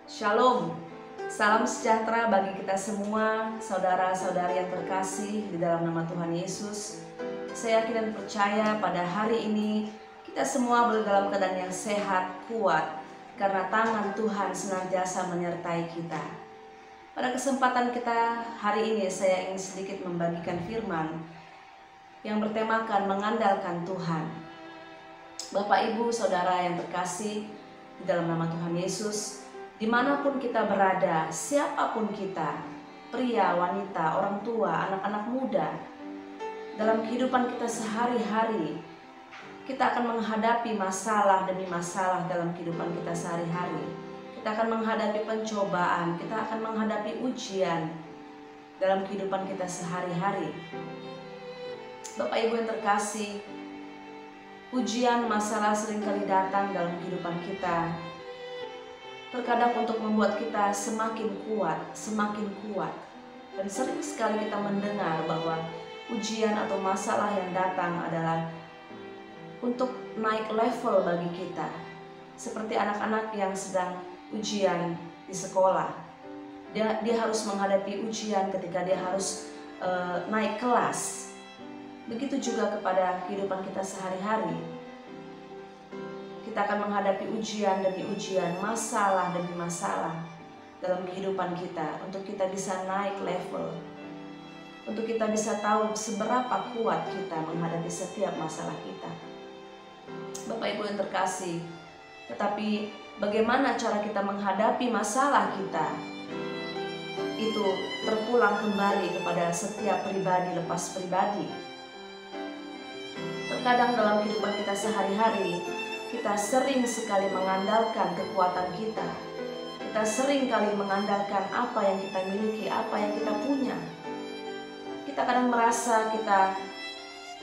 Shalom, salam sejahtera bagi kita semua, saudara-saudari yang terkasih di dalam nama Tuhan Yesus. Saya yakin dan percaya pada hari ini kita semua berada dalam keadaan yang sehat, kuat, karena tangan Tuhan senantiasa menyertai kita. Pada kesempatan kita hari ini saya ingin sedikit membagikan firman yang bertemakan mengandalkan Tuhan. Bapak, Ibu, Saudara yang terkasih di dalam nama Tuhan Yesus, dimanapun kita berada, siapapun kita, pria, wanita, orang tua, anak-anak muda, dalam kehidupan kita sehari-hari, kita akan menghadapi masalah demi masalah dalam kehidupan kita sehari-hari. Kita akan menghadapi pencobaan, kita akan menghadapi ujian dalam kehidupan kita sehari-hari. Bapak Ibu yang terkasih, ujian masalah seringkali datang dalam kehidupan kita. Terkadang untuk membuat kita semakin kuat. Dan sering sekali kita mendengar bahwa ujian atau masalah yang datang adalah untuk naik level bagi kita. Seperti anak-anak yang sedang ujian di sekolah. Dia harus menghadapi ujian ketika dia harus naik kelas. Begitu juga kepada kehidupan kita sehari-hari. Kita akan menghadapi ujian demi ujian, masalah demi masalah dalam kehidupan kita, untuk kita bisa naik level, untuk kita bisa tahu seberapa kuat kita menghadapi setiap masalah kita. Bapak Ibu yang terkasih, tetapi bagaimana cara kita menghadapi masalah kita, itu terpulang kembali kepada setiap pribadi lepas pribadi. Terkadang dalam kehidupan kita sehari-hari, kita sering sekali mengandalkan kekuatan kita. Kita sering kali mengandalkan apa yang kita miliki, apa yang kita punya. Kita kadang merasa kita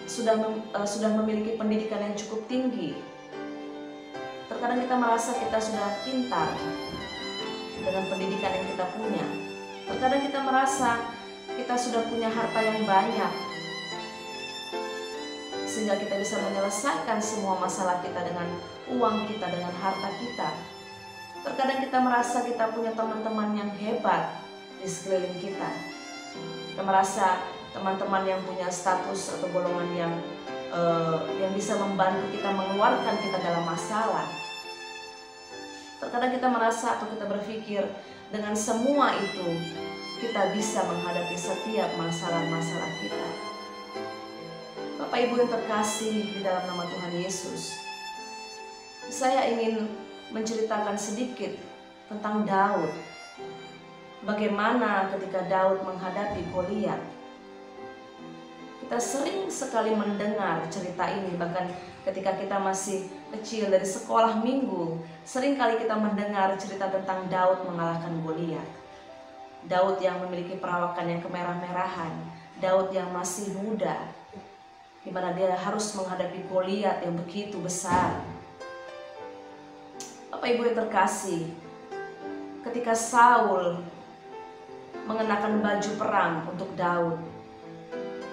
sudah memiliki pendidikan yang cukup tinggi. Terkadang kita merasa kita sudah pintar dengan pendidikan yang kita punya. Terkadang kita merasa kita sudah punya harta yang banyak, sehingga kita bisa menyelesaikan semua masalah kita dengan uang kita, dengan harta kita. Terkadang kita merasa kita punya teman-teman yang hebat di sekeliling kita. Kita merasa teman-teman yang punya status atau golongan yang bisa membantu kita mengeluarkan kita dalam masalah. Terkadang kita merasa atau kita berpikir dengan semua itu kita bisa menghadapi setiap masalah-masalah kita. Bapak Ibu yang terkasih di dalam nama Tuhan Yesus, saya ingin menceritakan sedikit tentang Daud. Bagaimana ketika Daud menghadapi Goliat. Kita sering sekali mendengar cerita ini, bahkan ketika kita masih kecil dari sekolah minggu, sering kali kita mendengar cerita tentang Daud mengalahkan Goliat. Daud yang memiliki perawakan yang kemerah-merahan, Daud yang masih muda, di mana dia harus menghadapi Goliat yang begitu besar. Bapak Ibu yang terkasih, ketika Saul mengenakan baju perang untuk Daud,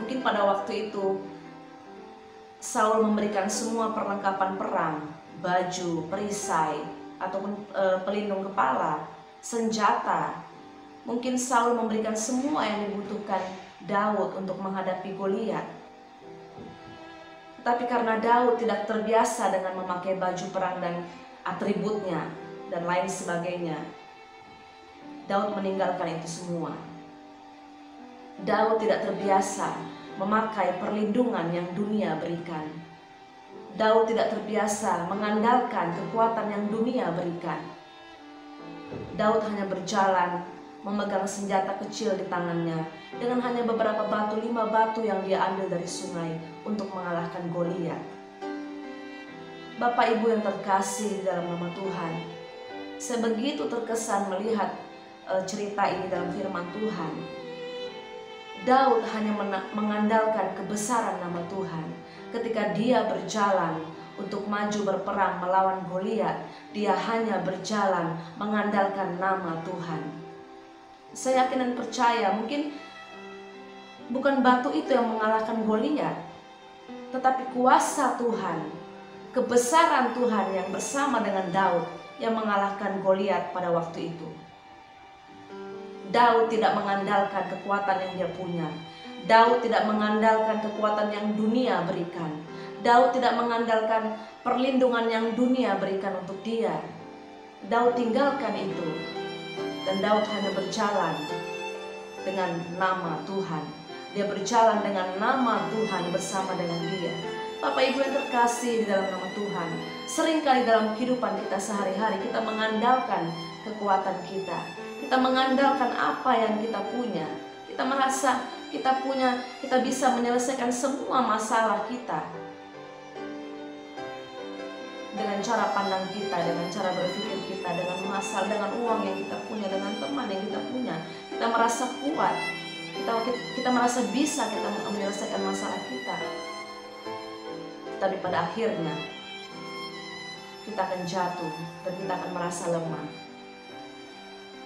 mungkin pada waktu itu Saul memberikan semua perlengkapan perang, baju, perisai, ataupun pelindung kepala, senjata. Mungkin Saul memberikan semua yang dibutuhkan Daud untuk menghadapi Goliat. Tapi karena Daud tidak terbiasa dengan memakai baju perang dan atributnya dan lain sebagainya, Daud meninggalkan itu semua. Daud tidak terbiasa memakai perlindungan yang dunia berikan. Daud tidak terbiasa mengandalkan kekuatan yang dunia berikan. Daud hanya berjalan memegang senjata kecil di tangannya dengan hanya beberapa batu, 5 batu yang dia ambil dari sungai untuk mengalahkan Goliat. Bapak Ibu yang terkasih di dalam nama Tuhan, saya begitu terkesan melihat cerita ini dalam firman Tuhan. Daud hanya mengandalkan kebesaran nama Tuhan. Ketika dia berjalan untuk maju berperang melawan Goliat, dia hanya berjalan mengandalkan nama Tuhan. Saya yakin dan percaya mungkin bukan batu itu yang mengalahkan Goliat, tetapi kuasa Tuhan, kebesaran Tuhan yang bersama dengan Daud yang mengalahkan Goliat pada waktu itu. Daud tidak mengandalkan kekuatan yang dia punya. Daud tidak mengandalkan kekuatan yang dunia berikan. Daud tidak mengandalkan perlindungan yang dunia berikan untuk dia. Daud tinggalkan itu. Dan Daud hanya berjalan dengan nama Tuhan. Dia berjalan dengan nama Tuhan bersama dengan dia. Bapak Ibu yang terkasih di dalam nama Tuhan, seringkali dalam kehidupan kita sehari-hari kita mengandalkan kekuatan kita. Kita mengandalkan apa yang kita punya. Kita merasa kita bisa menyelesaikan semua masalah kita dengan cara pandang kita, dengan cara berpikir kita, dengan masalah, dengan uang yang kita punya, dengan teman yang kita punya. Kita merasa kuat, kita merasa bisa kita menyelesaikan masalah kita. Tapi pada akhirnya kita akan jatuh dan kita akan merasa lemah.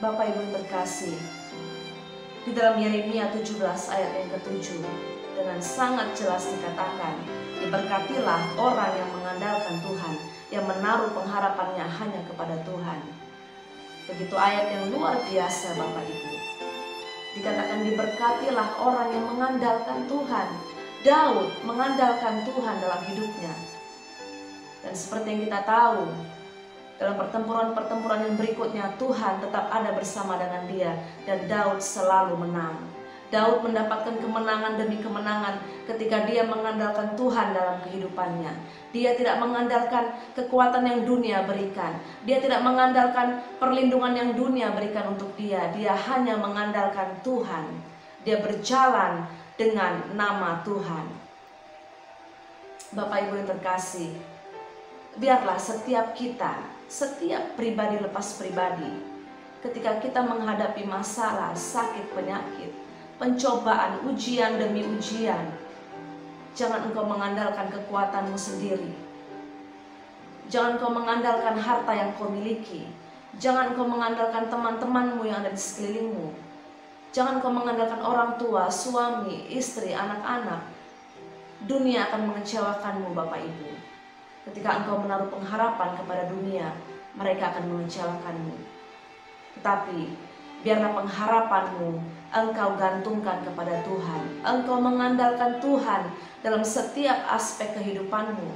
Bapak Ibu yang terkasih, di dalam Yeremia 17 ayat yang ke-7 dengan sangat jelas dikatakan, diberkatilah orang yang mengandalkan Tuhan, yang menaruh pengharapannya hanya kepada Tuhan. Begitu ayat yang luar biasa Bapak Ibu. Dikatakan diberkatilah orang yang mengandalkan Tuhan. Daud mengandalkan Tuhan dalam hidupnya. Dan seperti yang kita tahu, dalam pertempuran-pertempuran yang berikutnya, Tuhan tetap ada bersama dengan dia. Dan Daud selalu menang. Daud mendapatkan kemenangan demi kemenangan ketika dia mengandalkan Tuhan dalam kehidupannya. Dia tidak mengandalkan kekuatan yang dunia berikan. Dia tidak mengandalkan perlindungan yang dunia berikan untuk dia. Dia hanya mengandalkan Tuhan. Dia berjalan dengan nama Tuhan. Bapak Ibu yang terkasih, biarlah setiap kita, setiap pribadi lepas pribadi, ketika kita menghadapi masalah, sakit, penyakit, pencobaan, ujian demi ujian, jangan engkau mengandalkan kekuatanmu sendiri. Jangan engkau mengandalkan harta yang kau miliki. Jangan engkau mengandalkan teman-temanmu yang ada di sekelilingmu. Jangan engkau mengandalkan orang tua, suami, istri, anak-anak. Dunia akan mengecewakanmu Bapak Ibu. Ketika engkau menaruh pengharapan kepada dunia, mereka akan mengecewakanmu. Tetapi biarlah pengharapanmu engkau gantungkan kepada Tuhan. Engkau mengandalkan Tuhan dalam setiap aspek kehidupanmu.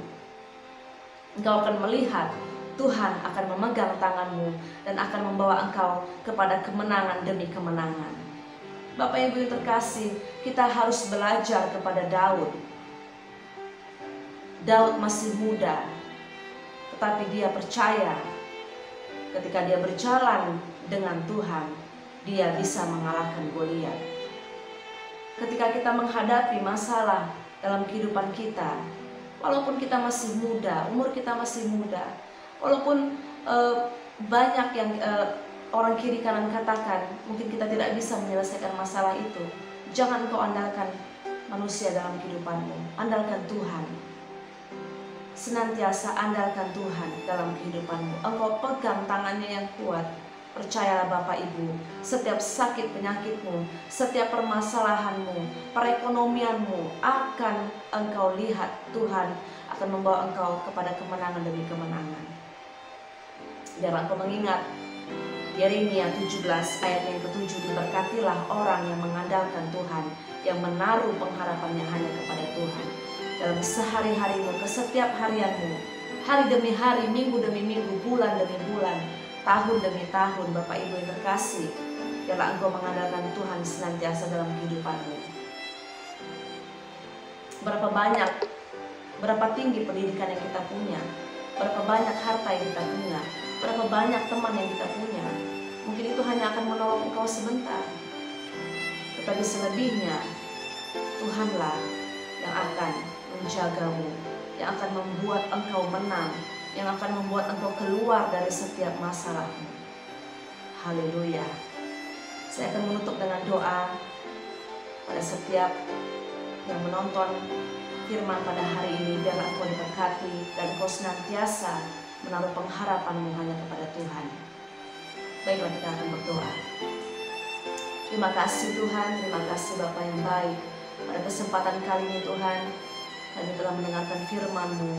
Engkau akan melihat Tuhan akan memegang tanganmu dan akan membawa engkau kepada kemenangan demi kemenangan. Bapak Ibu yang terkasih, kita harus belajar kepada Daud. Daud masih muda, tetapi dia percaya ketika dia berjalan dengan Tuhan, dia bisa mengalahkan Goliat. Ketika kita menghadapi masalah dalam kehidupan kita, walaupun kita masih muda, umur kita masih muda, walaupun banyak yang orang kiri kanan katakan mungkin kita tidak bisa menyelesaikan masalah itu, jangan kau andalkan manusia dalam kehidupanmu, andalkan Tuhan. Senantiasa andalkan Tuhan dalam kehidupanmu. Engkau pegang tangannya yang kuat. Percayalah Bapak Ibu, setiap sakit penyakitmu, setiap permasalahanmu, perekonomianmu akan engkau lihat Tuhan akan membawa engkau kepada kemenangan demi kemenangan. Biarlah engkau mengingat Yeremia 17 ayat yang ke-7, diberkatilah orang yang mengandalkan Tuhan, yang menaruh pengharapannya hanya kepada Tuhan. Dalam sehari-harimu, kesetiap harianmu, hari demi hari, minggu demi minggu, bulan demi bulan, tahun demi tahun, Bapak Ibu yang terkasih, biarlah engkau mengandalkan Tuhan senantiasa dalam kehidupanmu. Berapa tinggi pendidikan yang kita punya, berapa banyak harta yang kita punya, berapa banyak teman yang kita punya, mungkin itu hanya akan menolong engkau sebentar. Tetapi selebihnya, Tuhanlah yang akan menjagamu, yang akan membuat engkau menang, yang akan membuat engkau keluar dari setiap masalahmu. Haleluya. Saya akan menutup dengan doa pada setiap yang menonton firman pada hari ini. Biarlah engkau diberkati dan engkau senantiasa menaruh pengharapanmu hanya kepada Tuhan. Baiklah, kita akan berdoa. Terima kasih Tuhan, terima kasih Bapa yang baik. Pada kesempatan kali ini Tuhan, kami telah mendengarkan firman-Mu.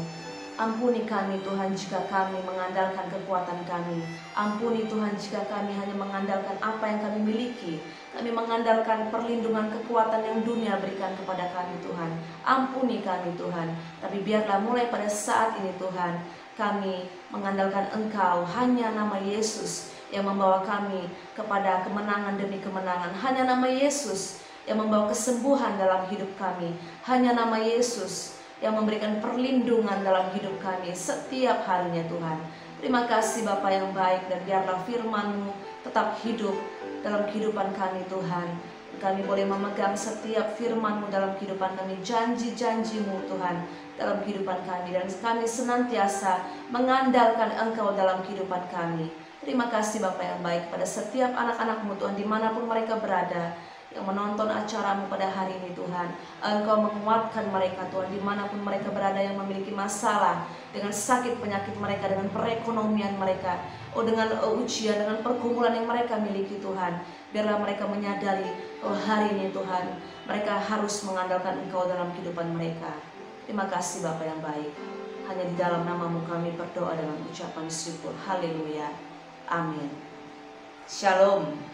Ampuni kami Tuhan jika kami mengandalkan kekuatan kami. Ampuni Tuhan jika kami hanya mengandalkan apa yang kami miliki. Kami mengandalkan perlindungan kekuatan yang dunia berikan kepada kami Tuhan. Ampuni kami Tuhan. Tapi biarlah mulai pada saat ini Tuhan, kami mengandalkan Engkau, hanya nama Yesus yang membawa kami kepada kemenangan demi kemenangan. Hanya nama Yesus yang membawa kesembuhan dalam hidup kami. Hanya nama Yesus yang memberikan perlindungan dalam hidup kami setiap harinya Tuhan. Terima kasih Bapa yang baik, dan biarlah firman-Mu tetap hidup dalam kehidupan kami Tuhan. Kami boleh memegang setiap firman-Mu dalam kehidupan kami, janji-janji-Mu Tuhan dalam kehidupan kami, dan kami senantiasa mengandalkan Engkau dalam kehidupan kami. Terima kasih Bapa yang baik pada setiap anak-anak-Mu Tuhan, dimanapun mereka berada, yang menonton acara-Mu pada hari ini Tuhan. Engkau menguatkan mereka Tuhan, dimanapun mereka berada yang memiliki masalah dengan sakit penyakit mereka, dengan perekonomian mereka, dengan ujian, dengan pergumulan yang mereka miliki Tuhan. Biarlah mereka menyadari bahwa hari ini Tuhan, mereka harus mengandalkan Engkau dalam kehidupan mereka. Terima kasih Bapa yang baik. Hanya di dalam nama-Mu kami berdoa dengan ucapan syukur. Haleluya. Amin. Shalom.